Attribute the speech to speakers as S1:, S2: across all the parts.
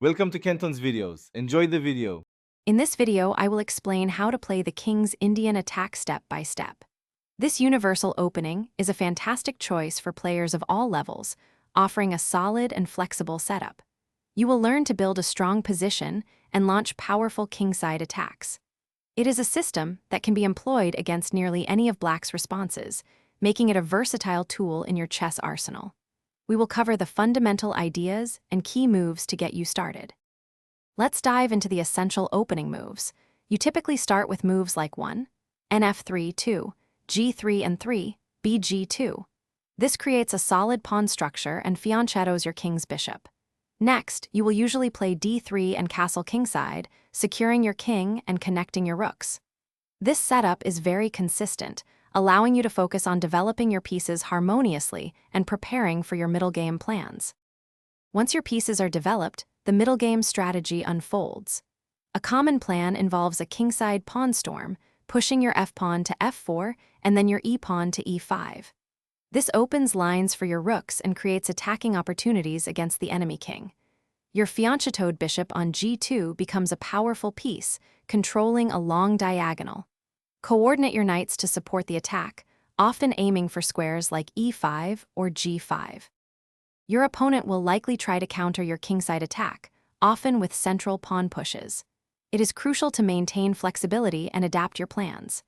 S1: Welcome to Kenton's videos. Enjoy the video.
S2: In this video, I will explain how to play the King's Indian attack step by step. This universal opening is a fantastic choice for players of all levels, offering a solid and flexible setup. You will learn to build a strong position and launch powerful kingside attacks. It is a system that can be employed against nearly any of Black's responses, making it a versatile tool in your chess arsenal. We will cover the fundamental ideas and key moves to get you started. Let's dive into the essential opening moves. You typically start with moves like 1, nf3, 2, g3 and 3, bg2. This creates a solid pawn structure and fianchettos your king's bishop. Next, you will usually play d3 and castle kingside, securing your king and connecting your rooks. This setup is very consistent, allowing you to focus on developing your pieces harmoniously and preparing for your middle game plans. Once your pieces are developed, the middle game strategy unfolds. A common plan involves a kingside pawn storm, pushing your f-pawn to f4 and then your e-pawn to e5. This opens lines for your rooks and creates attacking opportunities against the enemy king. Your fianchettoed bishop on g2 becomes a powerful piece, controlling a long diagonal. Coordinate your knights to support the attack, often aiming for squares like e5 or g5. Your opponent will likely try to counter your kingside attack, often with central pawn pushes. It is crucial to maintain flexibility and adapt your plans.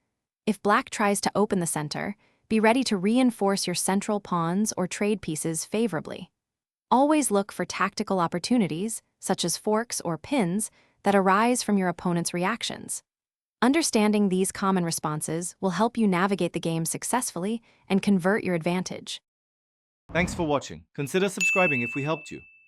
S2: If Black tries to open the center, be ready to reinforce your central pawns or trade pieces favorably. Always look for tactical opportunities, such as forks or pins, that arise from your opponent's reactions. Understanding these common responses will help you navigate the game successfully and convert your advantage.
S1: Thanks for watching. Consider subscribing if we helped you.